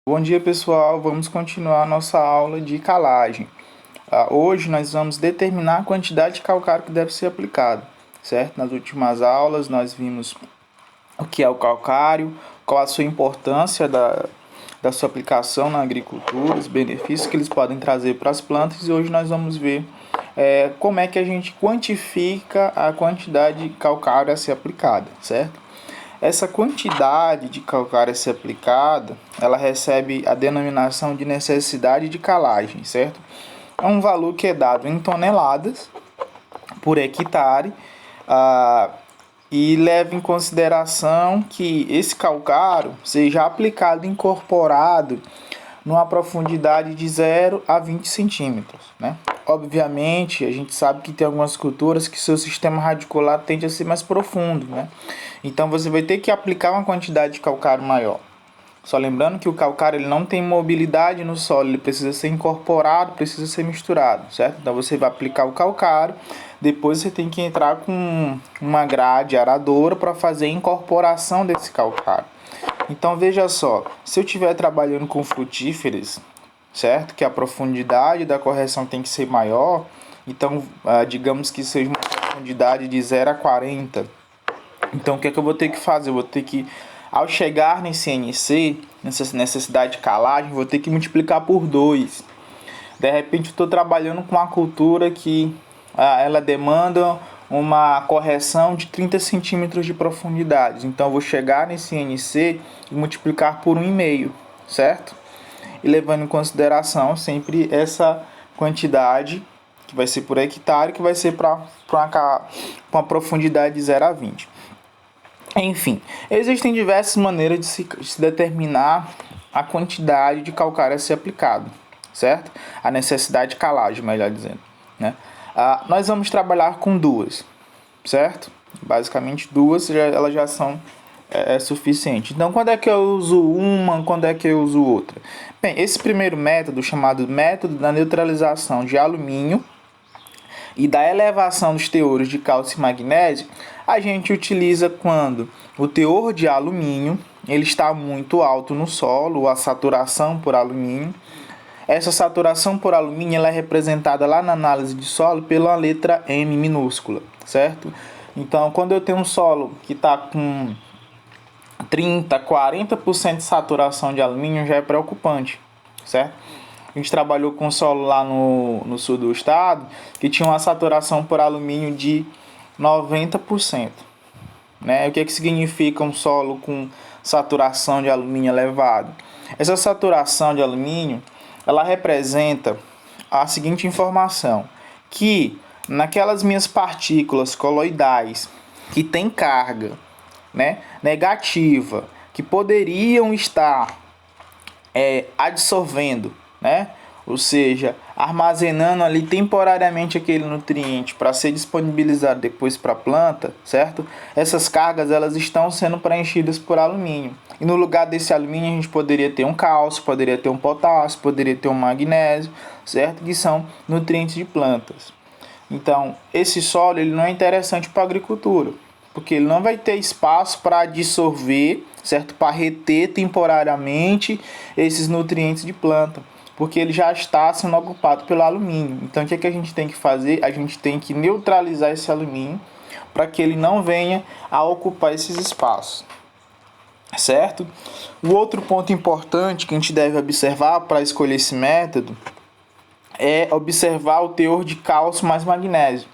Bom dia, pessoal. Vamos continuar a nossa aula de calagem. Hoje nós vamos determinar a quantidade de calcário que deve ser aplicado, certo? Nas últimas aulas nós vimos o que é o calcário, qual a sua importância da sua aplicação na agricultura, os benefícios que eles podem trazer para as plantas, e hoje nós vamos ver como é que a gente quantifica a quantidade de calcário a ser aplicada, certo? Essa quantidade de calcário a ser aplicada, ela recebe a denominação de necessidade de calagem, certo? É um valor que é dado em toneladas por hectare e leva em consideração que esse calcário seja aplicado incorporado numa profundidade de 0 a 20 centímetros, né? Obviamente, a gente sabe que tem algumas culturas que seu sistema radicular tende a ser mais profundo, né? Então você vai ter que aplicar uma quantidade de calcário maior. Só lembrando que o calcário ele não tem mobilidade no solo, ele precisa ser incorporado, precisa ser misturado, certo? Então você vai aplicar o calcário, depois você tem que entrar com uma grade aradora para fazer a incorporação desse calcário. Então veja só, se eu estiver trabalhando com frutíferas, certo? Que a profundidade da correção tem que ser maior, então digamos que seja uma profundidade de 0 a 40. Então o que é que eu vou ter que fazer? Eu vou ter que, ao chegar nesse NC, nessa necessidade de calagem, vou ter que multiplicar por 2. De repente eu estou trabalhando com uma cultura que ela demanda uma correção de 30 centímetros de profundidade. Então eu vou chegar nesse NC e multiplicar por 1,5, certo? E levando em consideração sempre essa quantidade, que vai ser por hectare, que vai ser para uma profundidade de 0 a 20. Enfim, existem diversas maneiras de se determinar a quantidade de calcário a ser aplicado, certo? A necessidade de calagem, melhor dizendo, né? Nós vamos trabalhar com duas, certo? Basicamente duas, elas já são suficientes. Então, quando é que eu uso uma, quando é que eu uso outra? Bem, esse primeiro método, chamado método da neutralização de alumínio e da elevação dos teores de cálcio e magnésio, a gente utiliza quando o teor de alumínio ele está muito alto no solo, a saturação por alumínio. Essa saturação por alumínio ela é representada lá na análise de solo pela letra M minúscula, certo? Então, quando eu tenho um solo que está com 30, 40% de saturação de alumínio, já é preocupante, certo? A gente trabalhou com solo lá no sul do estado, que tinha uma saturação por alumínio de 90%. Né? O que significa um solo com saturação de alumínio elevado? Essa saturação de alumínio ela representa a seguinte informação, que naquelas minhas partículas coloidais que têm carga, né, negativa, que poderiam estar adsorvendo, né, ou seja, armazenando ali temporariamente aquele nutriente para ser disponibilizado depois para a planta, certo? Essas cargas elas estão sendo preenchidas por alumínio. E no lugar desse alumínio a gente poderia ter um cálcio, poderia ter um potássio, poderia ter um magnésio, certo? Que são nutrientes de plantas. Então, esse solo ele não é interessante para a agricultura, porque ele não vai ter espaço para dissolver, certo? Para reter temporariamente esses nutrientes de planta, porque ele já está sendo ocupado pelo alumínio. Então, o que a gente tem que fazer? A gente tem que neutralizar esse alumínio para que ele não venha a ocupar esses espaços, certo? O outro ponto importante que a gente deve observar para escolher esse método é observar o teor de cálcio mais magnésio,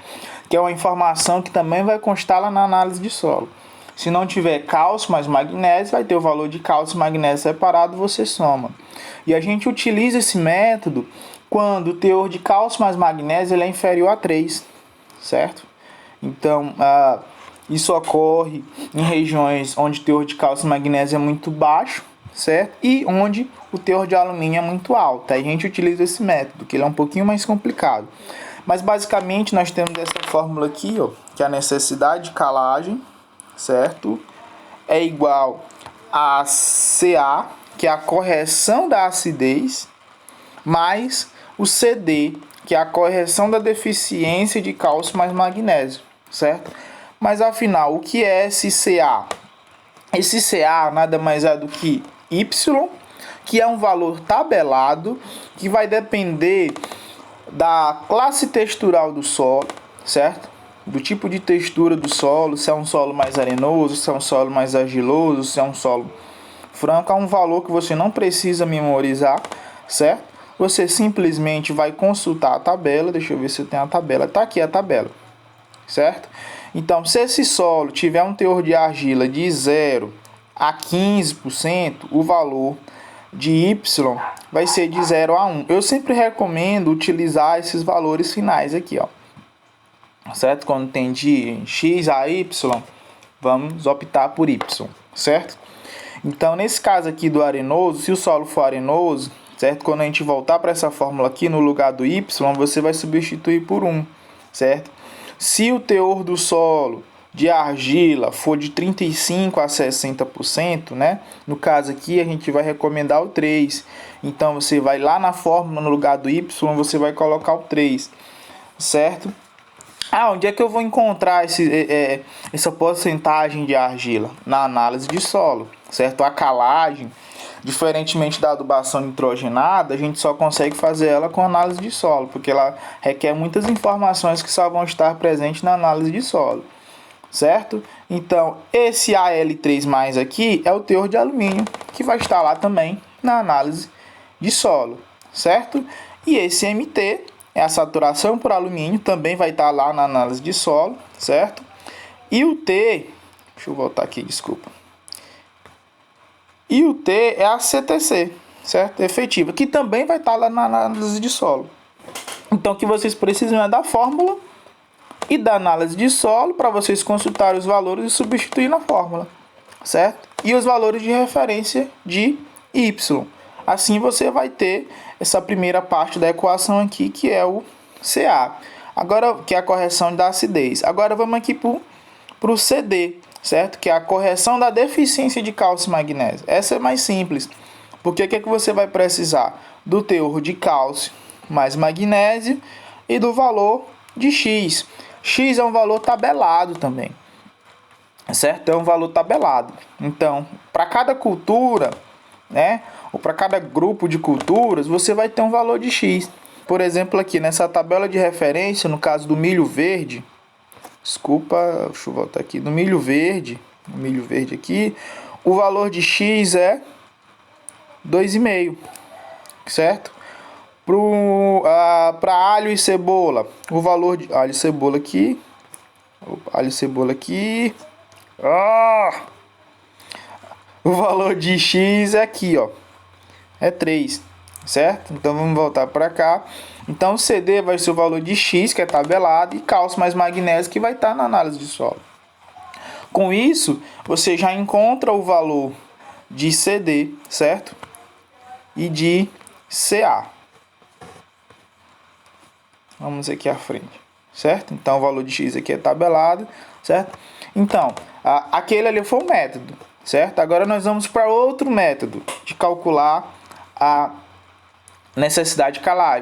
que é uma informação que também vai constar lá na análise de solo. Se não tiver cálcio mais magnésio, vai ter o valor de cálcio e magnésio separado, você soma. E a gente utiliza esse método quando o teor de cálcio mais magnésio ele é inferior a 3, certo? Então, isso ocorre em regiões onde o teor de cálcio e magnésio é muito baixo, certo? E onde o teor de alumínio é muito alto. Aí a gente utiliza esse método, que ele é um pouquinho mais complicado. Mas basicamente nós temos essa fórmula aqui, ó, que é a necessidade de calagem, certo? É igual a CA, que é a correção da acidez, mais o CD, que é a correção da deficiência de cálcio mais magnésio, certo? Mas afinal, o que é esse CA? Esse CA nada mais é do que Y que é um valor tabelado, que vai depender da classe textural do solo, certo? Do tipo de textura do solo, se é um solo mais arenoso, se é um solo mais argiloso, se é um solo franco, é um valor que você não precisa memorizar, certo? Você simplesmente vai consultar a tabela, deixa eu ver se eu tenho a tabela, tá aqui a tabela, certo? Então, se esse solo tiver um teor de argila de 0 a 15%, o valor de Y vai ser de 0 a 1. Eu sempre recomendo utilizar esses valores finais aqui, ó. Certo? Quando tem de X a Y, vamos optar por Y, certo? Então, nesse caso aqui do arenoso, se o solo for arenoso, certo? Quando a gente voltar para essa fórmula aqui, no lugar do Y, você vai substituir por 1, certo? Se o teor do solo de argila for de 35% a 60%, né? No caso aqui, a gente vai recomendar o 3. Então, você vai lá na fórmula, no lugar do Y, você vai colocar o 3, certo? Onde é que eu vou encontrar essa porcentagem de argila? Na análise de solo, certo? A calagem, diferentemente da adubação nitrogenada, a gente só consegue fazer ela com análise de solo, porque ela requer muitas informações que só vão estar presentes na análise de solo, certo? Então, esse Al3+ aqui é o teor de alumínio, que vai estar lá também na análise de solo, certo? E esse Mt é a saturação por alumínio, também vai estar lá na análise de solo, certo? E o T, deixa eu voltar aqui, desculpa. E o T é a CTC, certo? Efetiva, que também vai estar lá na análise de solo. Então, o que vocês precisam é da fórmula e da análise de solo para vocês consultarem os valores e substituir na fórmula, certo? E os valores de referência de Y. Assim você vai ter essa primeira parte da equação aqui, que é o Ca. Agora, que é a correção da acidez. Agora vamos aqui para o CD, certo? Que é a correção da deficiência de cálcio e magnésio. Essa é mais simples, porque o que é que você vai precisar? Do teor de cálcio mais magnésio e do valor de X. X é um valor tabelado também, certo? É um valor tabelado. Então, para cada cultura, né, ou para cada grupo de culturas, você vai ter um valor de X. Por exemplo, aqui nessa tabela de referência, no caso do milho verde, desculpa, deixa eu voltar aqui, do milho verde aqui, o valor de X é 2,5, certo? Para alho e cebola, o valor de alho e cebola aqui, o valor de X é aqui, ó, é 3, certo? Então vamos voltar para cá. Então o CD vai ser o valor de X, que é tabelado, e cálcio mais magnésio, que vai estar na análise de solo. Com isso, você já encontra o valor de CD, certo? E de Ca. Vamos aqui à frente, certo? Então o valor de X aqui é tabelado, certo? Então, aquele ali foi o método, certo? Agora nós vamos para outro método de calcular a necessidade de calagem.